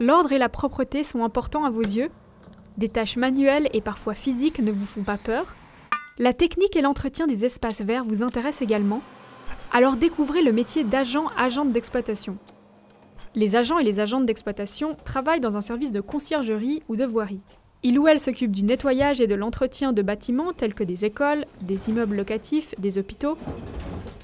L'ordre et la propreté sont importants à vos yeux? Des tâches manuelles et parfois physiques ne vous font pas peur? La technique et l'entretien des espaces verts vous intéressent également? Alors découvrez le métier d'agent-agente d'exploitation. Les agents et les agentes d'exploitation travaillent dans un service de conciergerie ou de voirie. Ils ou elles s'occupent du nettoyage et de l'entretien de bâtiments tels que des écoles, des immeubles locatifs, des hôpitaux.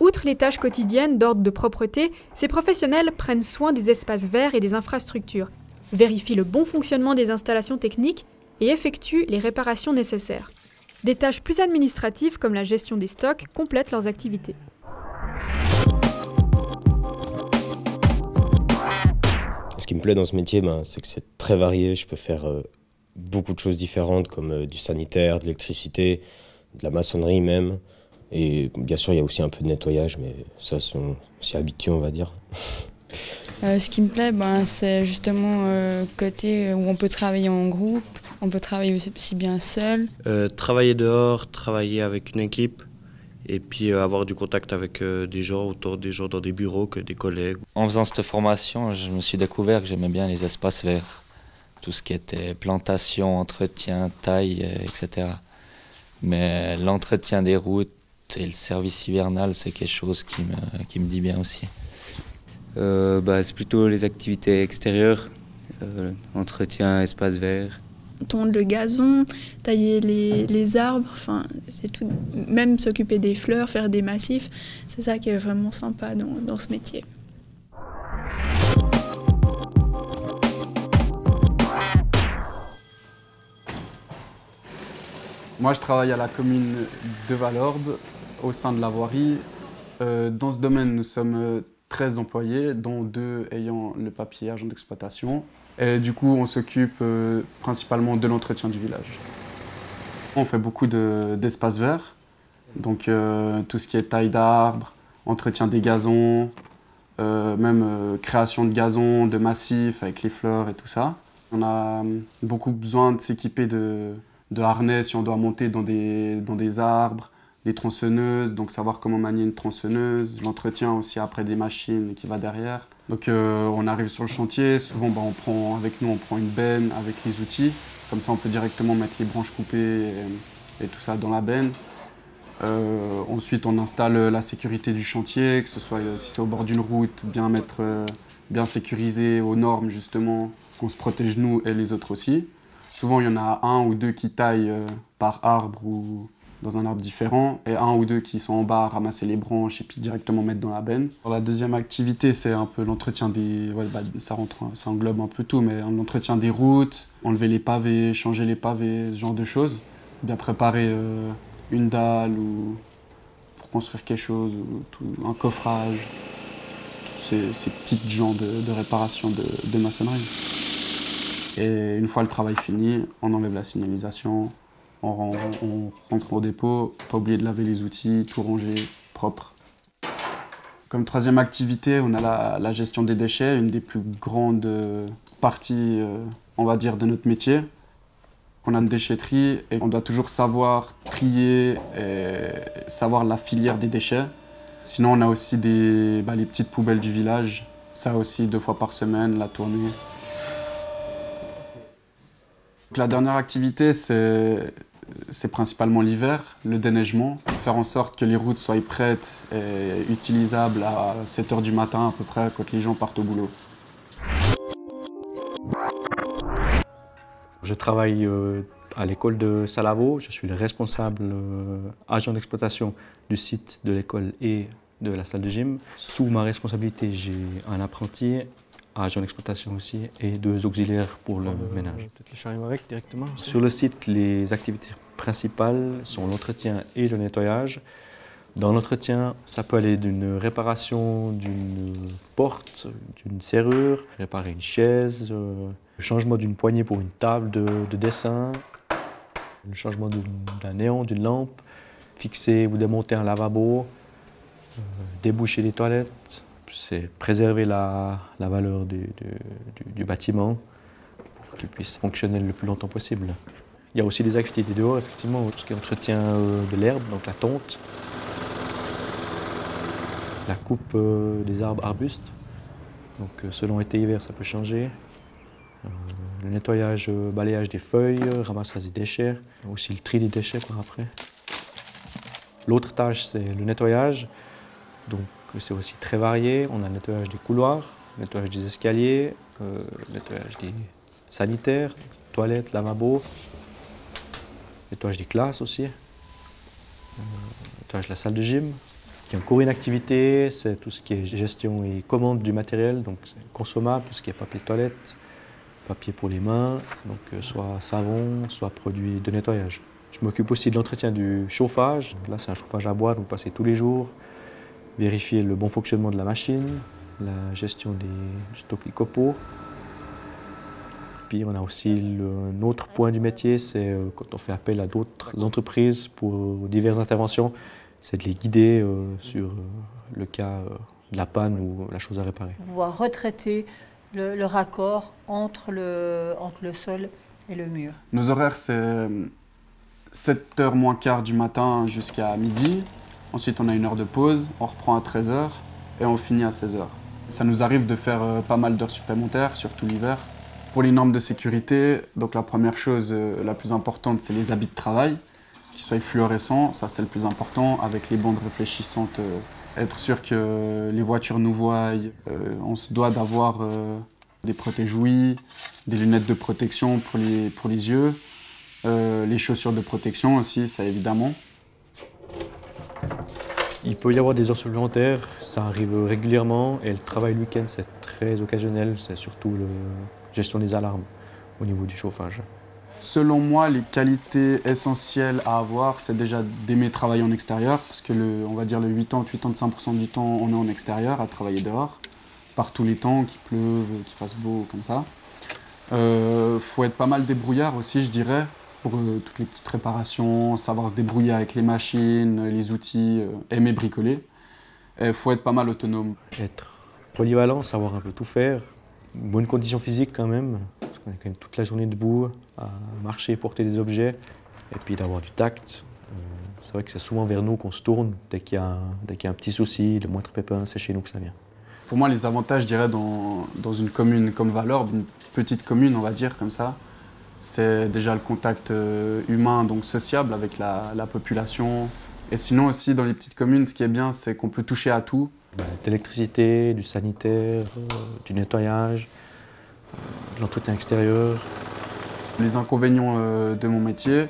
Outre les tâches quotidiennes d'ordre de propreté, ces professionnels prennent soin des espaces verts et des infrastructures, vérifient le bon fonctionnement des installations techniques et effectuent les réparations nécessaires. Des tâches plus administratives comme la gestion des stocks complètent leurs activités. Ce qui me plaît dans ce métier, c'est que c'est très varié. Je peux faire beaucoup de choses différentes comme du sanitaire, de l'électricité, de la maçonnerie même. Et bien sûr, il y a aussi un peu de nettoyage, mais ça, on s'y habitue, on va dire. Ce qui me plaît, c'est justement le côté où on peut travailler en groupe, on peut travailler aussi bien seul. Travailler dehors, travailler avec une équipe et puis avoir du contact avec des gens autour des gens dans des bureaux, que des collègues. En faisant cette formation, je me suis découvert que j'aimais bien les espaces verts. Tout ce qui était plantation, entretien, taille, etc. Mais l'entretien des routes et le service hivernal, c'est quelque chose qui me dit bien aussi. C'est plutôt les activités extérieures, entretien, espace vert. Tondre le gazon, tailler les arbres, c'est tout. Même s'occuper des fleurs, faire des massifs, c'est ça qui est vraiment sympa dans ce métier. Moi, je travaille à la commune de Valorbe, au sein de la voirie. Dans ce domaine, nous sommes 13 employés, dont 2 ayant le papier agent d'exploitation. Et du coup, on s'occupe principalement de l'entretien du village. On fait beaucoup d'espaces verts, donc tout ce qui est taille d'arbres, entretien des gazons, même création de gazons, de massifs avec les fleurs et tout ça. On a beaucoup besoin de s'équiper de harnais si on doit monter dans des arbres, des tronçonneuses, donc savoir comment manier une tronçonneuse, l'entretien aussi après des machines qui va derrière. Donc on arrive sur le chantier, souvent on prend une benne avec les outils, comme ça on peut directement mettre les branches coupées et tout ça dans la benne. Ensuite on installe la sécurité du chantier, que ce soit si c'est au bord d'une route, bien sécurisé aux normes justement, qu'on se protège nous et les autres aussi. Souvent il y en a un ou deux qui taillent par arbre ou dans un arbre différent, et un ou deux qui sont en bas à ramasser les branches et puis directement mettre dans la benne. La deuxième activité, c'est un peu l'entretien des... ça englobe un peu tout, mais l'entretien des routes, enlever les pavés, changer les pavés, ce genre de choses. Bien préparer une dalle ou pour construire quelque chose, ou un coffrage. Tous ces petits genres de réparation de maçonnerie. Et une fois le travail fini, on enlève la signalisation, on rentre au dépôt, pas oublier de laver les outils, tout ranger propre. Comme troisième activité, on a la gestion des déchets, une des plus grandes parties, on va dire, de notre métier. On a une déchetterie et on doit toujours savoir trier et savoir la filière des déchets. Sinon, on a aussi les petites poubelles du village, ça aussi 2 fois par semaine, la tournée. Donc, la dernière activité, c'est principalement l'hiver, le déneigement, faire en sorte que les routes soient prêtes et utilisables à 7 h du matin à peu près quand les gens partent au boulot. Je travaille à l'école de Salavo, je suis le responsable agent d'exploitation du site de l'école et de la salle de gym. Sous ma responsabilité, j'ai un apprenti, agent d'exploitation aussi, et 2 auxiliaires pour le ménage. Peut-être les chariots avec directement aussi. Sur le site, les activités principales sont l'entretien et le nettoyage. Dans l'entretien, ça peut aller d'une réparation d'une porte, d'une serrure, réparer une chaise, le changement d'une poignée pour une table de dessin, le changement d'un néon, d'une lampe, fixer ou démonter un lavabo, déboucher les toilettes. C'est préserver la valeur du bâtiment pour qu'il puisse fonctionner le plus longtemps possible. Il y a aussi des activités dehors, effectivement, tout ce qui est entretien de l'herbe, donc la tonte, la coupe des arbres arbustes. Donc selon été et hiver, ça peut changer. Le nettoyage, balayage des feuilles, ramassage des déchets, aussi le tri des déchets par après. L'autre tâche, c'est le nettoyage. Donc c'est aussi très varié. On a le nettoyage des couloirs, le nettoyage des escaliers, le nettoyage des sanitaires, toilettes, lavabos, le nettoyage des classes aussi, le nettoyage de la salle de gym. Il y a encore une activité, c'est tout ce qui est gestion et commande du matériel, donc consommable, tout ce qui est papier de toilette, papier pour les mains, donc soit savon, soit produit de nettoyage. Je m'occupe aussi de l'entretien du chauffage. Là, c'est un chauffage à bois, donc passer tous les jours, vérifier le bon fonctionnement de la machine, la gestion du stock des copeaux. Puis on a aussi un autre point du métier, c'est quand on fait appel à d'autres entreprises pour diverses interventions, c'est de les guider sur le cas de la panne ou la chose à réparer. Pouvoir retraiter le raccord entre le sol et le mur. Nos horaires, c'est 7h moins quart du matin jusqu'à midi. Ensuite, on a une heure de pause, on reprend à 13h et on finit à 16h. Ça nous arrive de faire pas mal d'heures supplémentaires, surtout l'hiver. Pour les normes de sécurité, donc la première chose la plus importante, c'est les habits de travail, qu'ils soient fluorescents, ça c'est le plus important, avec les bandes réfléchissantes. Être sûr que les voitures nous voient, on se doit d'avoir des protège-ouïes, des lunettes de protection pour les yeux, les chaussures de protection aussi, ça évidemment. Il peut y avoir des heures supplémentaires, ça arrive régulièrement, et le travail le week-end c'est très occasionnel, c'est surtout la gestion des alarmes au niveau du chauffage. Selon moi, les qualités essentielles à avoir, c'est déjà d'aimer travailler en extérieur, parce que on va dire le 85% du temps, on est en extérieur, à travailler dehors, par tous les temps, qu'il pleuve, qu'il fasse beau, comme ça. Faut être pas mal débrouillard aussi, je dirais, pour toutes les petites réparations, savoir se débrouiller avec les machines, les outils, aimer bricoler. Il faut être pas mal autonome. Être polyvalent, savoir un peu tout faire, une bonne condition physique quand même, parce qu'on est quand même toute la journée debout, à marcher, porter des objets, et puis d'avoir du tact. C'est vrai que c'est souvent vers nous qu'on se tourne dès qu'il y a un petit souci, le moindre pépin, c'est chez nous que ça vient. Pour moi, les avantages, je dirais, dans une commune comme Valorbe, une petite commune, on va dire, comme ça, c'est déjà le contact humain, donc sociable avec la population. Et sinon aussi, dans les petites communes, ce qui est bien, c'est qu'on peut toucher à tout. De l'électricité, du sanitaire, du nettoyage, de l'entretien extérieur. Les inconvénients de mon métier,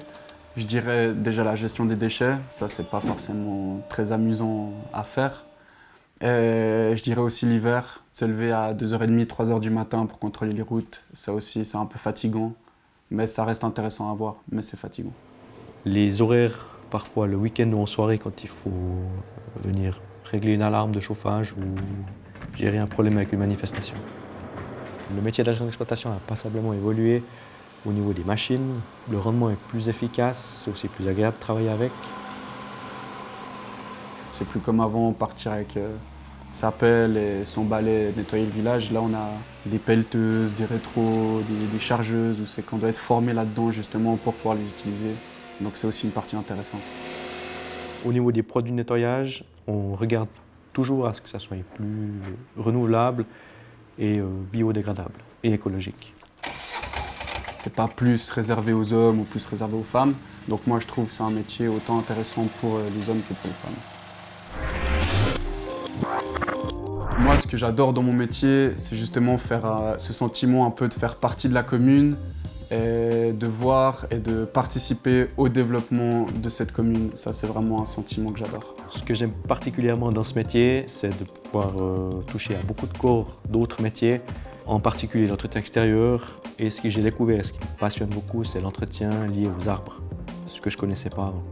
je dirais déjà la gestion des déchets. Ça, c'est pas forcément très amusant à faire. Et je dirais aussi l'hiver, se lever à 2h30, 3h du matin pour contrôler les routes. Ça aussi, c'est un peu fatigant. Mais ça reste intéressant à voir, mais c'est fatigant. Les horaires, parfois le week-end ou en soirée, quand il faut venir régler une alarme de chauffage ou gérer un problème avec une manifestation. Le métier d'agent d'exploitation a passablement évolué au niveau des machines. Le rendement est plus efficace, c'est aussi plus agréable de travailler avec. C'est plus comme avant, partir avec sa pelle et son balai, nettoyer le village. Là, on a des pelleteuses, des rétros, des chargeuses, où c'est qu'on doit être formé là-dedans justement pour pouvoir les utiliser. Donc c'est aussi une partie intéressante. Au niveau des produits de nettoyage, on regarde toujours à ce que ça soit plus renouvelable et biodégradable et écologique. C'est pas plus réservé aux hommes ou plus réservé aux femmes. Donc moi je trouve que c'est un métier autant intéressant pour les hommes que pour les femmes. Moi ce que j'adore dans mon métier, c'est justement faire ce sentiment un peu de faire partie de la commune et de voir et de participer au développement de cette commune. Ça c'est vraiment un sentiment que j'adore. Ce que j'aime particulièrement dans ce métier, c'est de pouvoir toucher à beaucoup de corps d'autres métiers, en particulier l'entretien extérieur. Et ce que j'ai découvert, ce qui me passionne beaucoup, c'est l'entretien lié aux arbres, ce que je ne connaissais pas avant.